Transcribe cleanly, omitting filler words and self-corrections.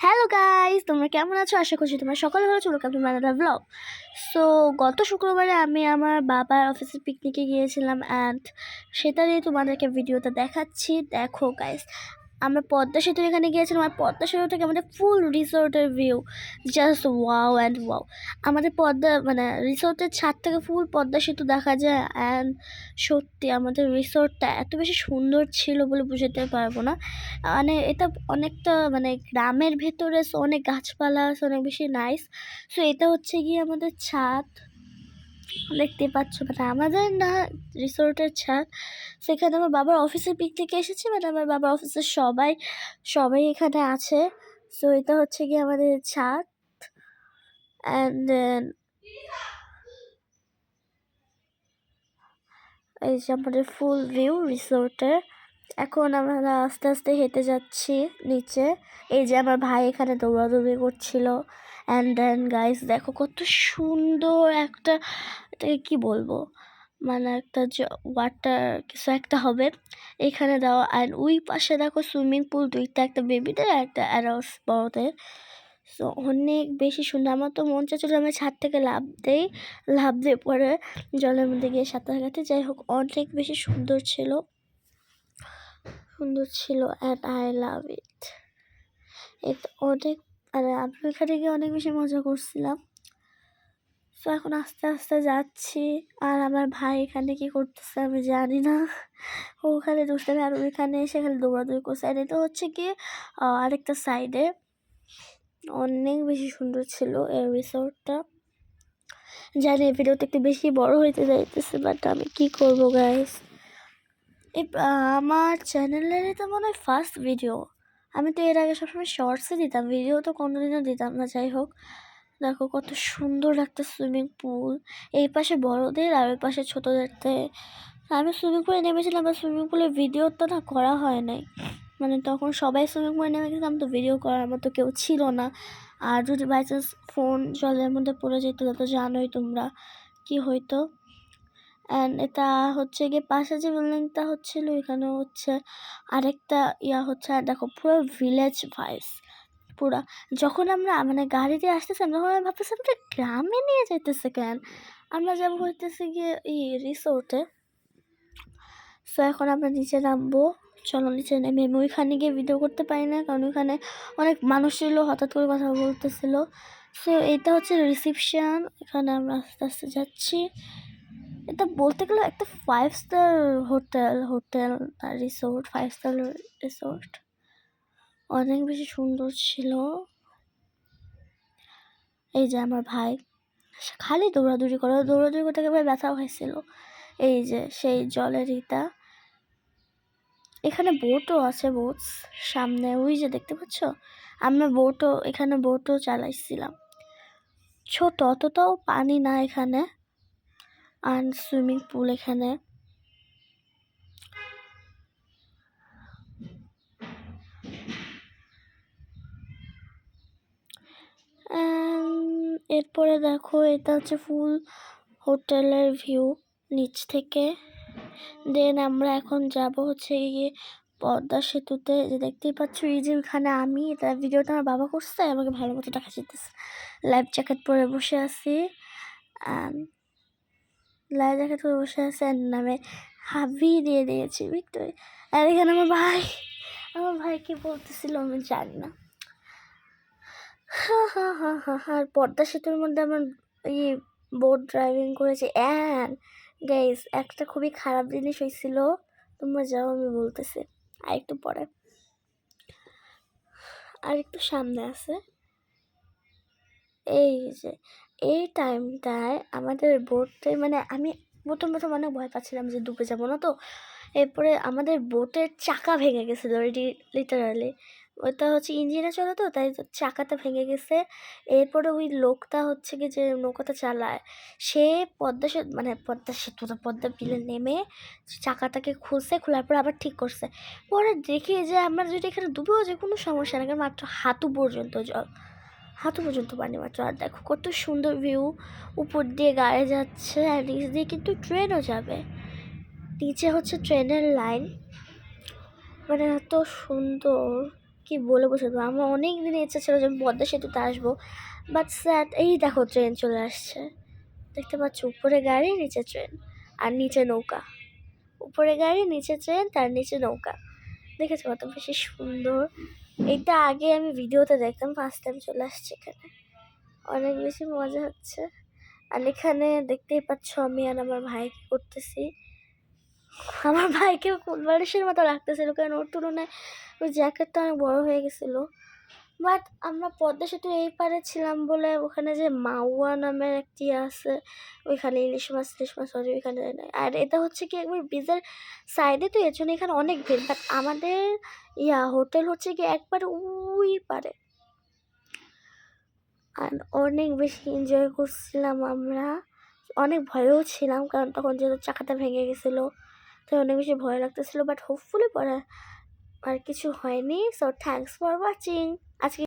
Hello guys, তোমরা কেমন আছো? আশা করছি তোমরা সকলে ভালো আছো। Welcome to my another blog. So গত শুক্রবারে আমি আমার বাবার অফিসের পিকনিকে গিয়েছিলাম অ্যান্ড সেটারই তোমাদেরকে ভিডিওটা দেখাচ্ছি। দেখো গাইস, আমরা পদ্মা সেতুর এখানে গিয়েছিলাম আর পদ্মা সেতু থেকে আমাদের ফুল রিসোর্টের view just wow and wow. আমাদের পদ্মা রিসোর্টের ছাদ থেকে ফুল পদ্মা সেতু দেখা যায় অ্যান্ড সত্যি আমাদের রিসোর্টটা এত বেশি সুন্দর ছিল বলে বুঝাতে পারবো না। এটা অনেকটা গ্রামের ভেতরে, সো অনেক গাছপালা আছে, অনেক বেশি নাইস। সো এটা হচ্ছে গিয়ে আমাদের ছাদ, দেখতে পাচ্ছ, আমাদের না, রিসোর্টের ছাদ। সেখানে আমার বাবার অফিসের পিকনিকে এসেছি, আমার বাবার অফিসের সবাই এখানে আছে। সো এটা হচ্ছে গিয়ে আমাদের ছাদ অ্যান্ড দেন এই যে আমাদের ফুল ভিউ রিসোর্টের। এখন আমরা আস্তে আস্তে হেঁটে যাচ্ছি নিচে। এই যে আমার ভাই এখানে দৌড়াদৌড়ি করছিল। অ্যান্ড দেন গাইস দেখো কত সুন্দর একটা, এটাকে কী বলবো, একটা ওয়াটার কিছু একটা হবে এখানে দেওয়া। অ্যান্ড ওই পাশে দেখো সুইমিং পুল দুইটা, একটা বেবিদের আর একটা অ্যাডাল্টস বড়দের। সো অনেক বেশি সুন্দর। আমার তো মন চাচ্ছিল আমি ছাদ থেকে লাফ দিয়ে পরে জলের মধ্যে গিয়ে সাঁতার কাটতে। যাই হোক, অনেক বেশি সুন্দর ছিল অ্যান্ড আই লাভ ইট। এটা অনেক, আমি এখানে গিয়ে অনেক বেশি মজা করছিলাম। তো এখন আস্তে আস্তে যাচ্ছি আর আমার ভাই এখানে কি করতেছে আমি জানি না। ওখানে দুষ্টামি, আর ওইখানে এসে খালি দৌড়াদৌড়ি করছে। আর এটা হচ্ছে কি আরেকটা সাইডে। অনেক বেশি সুন্দর ছিল এই রিসোর্টটা। জানি এই ভিডিওটা একটু বেশি বড় হইতে যাইতেছে, বাট আমি কি করবো গাইস। আমার চ্যানেলের এটা মনে হয় ফার্স্ট ভিডিও। আমি তো এর আগে সবসময় শর্টসে দিতাম, ভিডিও তো কোনোদিনও দিতাম না। যাই হোক, দেখো কত সুন্দর একটা সুইমিং পুল। এই পাশে বড়দের আর ওই পাশে ছোটোদেরতে। আমি সুইমিং পুলে নেমেছিলাম, আর সুইমিং পুলের ভিডিওটা না করা হয় নাই। তখন সবাই সুইমিং পুলে নেমে গেছিলাম, তো ভিডিও করার মতো কেউ ছিল না। আর যদি বাই চান্স ফোন জলের মধ্যে পড়ে যেত, তো জানোই তোমরা কি হইতো। অ্যান্ড এটা হচ্ছে গিয়ে পাশে যে বিল্ডিংটা হচ্ছিল, এখানে হচ্ছে আরেকটা হচ্ছে। আর দেখো পুরো ভিলেজ ভাইবস পুরা। যখন আমরা গাড়িতে আসতেছিলাম, তখন আমি ভাবতেছিলাম যে গ্রামে নিয়ে যাইতেছে কেন, আমরা যাবো হইতেছে গিয়ে এই রিসোর্টে। সো এখন আমরা নিচে নামবো, চলো নিচে নেমে। আমি ওইখানে গিয়ে ভিডিও করতে পারি না, কারণ ওইখানে অনেক মানুষ ছিল, হঠাৎ করে কথা বলতেছিল। সো এটা হচ্ছে রিসেপশন, এখানে আমরা আস্তে আস্তে যাচ্ছি। এটা বলতে গেলে একটা 5 star hotel resort, 5 star resort. অনেক বেশি সুন্দর ছিল। এই যে আমার ভাই খালি দৌড়াদৌড়ি করতে গিয়ে ব্যথাও হয়েছিল। এই যে সেই জলের ইটা। এখানে বোটও আছে, বোটস সামনে ওই যে দেখতে পাচ্ছ। আমরা এখানে বোটও চালাইছিলাম। ছোট, অতটাও পানি না এখানে। আর সুইমিং পুল এখানে। এরপরে দেখো এটা হচ্ছে ফুল হোটেলের ভিউ নিচ থেকে। দেন আমরা এখন যাব হচ্ছে গিয়ে পদ্মা সেতুতে। যে দেখতেই পাচ্ছ, এই যে ওখানে আমি, এটা ভিডিওটা আমার বাবা করছে, আমাকে ভালো মতো দেখা যেতেছে। লাইফ জ্যাকেট পরে বসে আছি, নামে হাবি দিয়ে দিয়েছি ভিক্টোরি। আর এখানে আমার ভাই কি বলতেছিল আমি জানি না। আর পদ্মা সেতুর মধ্যে আমার বোট ড্রাইভিং করেছে। অ্যান্ড গাইস, একটা খুবই খারাপ জিনিস হয়েছিল, তোমরা যাও, আমি বলতেছি আর একটু পরে, আর একটু সামনে আছে। এই যে এই টাইমটায় আমাদের বোটে, আমি প্রথম অনেক ভয় পাচ্ছিলাম যে ডুবে যাবো না তো। এরপরে আমাদের বোটের চাকা ভেঙে গেছিলো, লিটারালি। ওটা হচ্ছে ইঞ্জিনে চলে, তো তাই চাকাটা ভেঙে গেছে। এরপরে ওই লোকটা হচ্ছে কি যে নৌকাটা চালায়, সে পদ্মা বিলে নেমে চাকাটাকে খোলার পর আবার ঠিক করছে। পরে দেখি যে আমরা যদি এখানে ডুবেও যে কোনো সমস্যা না, মাত্র হাঁটু পর্যন্ত পানি মাত্র। আর দেখো কত সুন্দর ভিউ, উপর দিয়ে গাড়ি যাচ্ছে আর নিচ দিয়ে কিন্তু ট্রেনও যাবে। নিচে হচ্ছে ট্রেনের লাইন, এত সুন্দর কি বলে বোঝাবো, আমার অনেক দিনের ইচ্ছা ছিল যে আমি পদ্মা সেতুতে আসবো, বাট স্যাড এই দেখো ট্রেন চলে আসছে, দেখতে পাচ্ছ উপরে গাড়ি নিচে ট্রেন আর নিচে নৌকা, উপরে গাড়ি নিচে ট্রেন তার নিচে নৌকা, দেখেছো কত বেশি সুন্দর। এইটা আগে আমি ভিডিওতে দেখতাম, ফার্স্ট টাইম চলে আসছে এখানে, অনেক বেশি মজা হচ্ছে। আর এখানে দেখতেই পাচ্ছ আমি আর আমার ভাই কি করতেছি, আমার ভাইকেও কোন মানুষের মতো লাগতেছিল, কারণ ওর তুলনায় ওই জ্যাকেটটা অনেক বড় হয়ে গেছিলো। বাট আমরা পদ্মা সেতু এই পারে ছিলাম বলে ওখানে যে মাওয়া নামের একটি আছে, ওইখানে ইলিশ মাছ সরি ওইখানে নাই। আর এটা হচ্ছে কি একবার ব্রিজের সাইডে, তো এর জন্য এখানে অনেক ভিড়, বাট আমাদের হোটেল হচ্ছে কি একবার ওই পারে। আর অনেক বেশি এনজয় করছিলাম আমরা, অনেক ভয়েও ছিলাম কারণ তখন যেহেতু চাকাটা ভেঙে গেছিলো, তো অনেক বেশি ভয় লাগতেছিল, বাট হোপফুলি পরে আর কিছু হয়নি। So thanks for watching. আজকে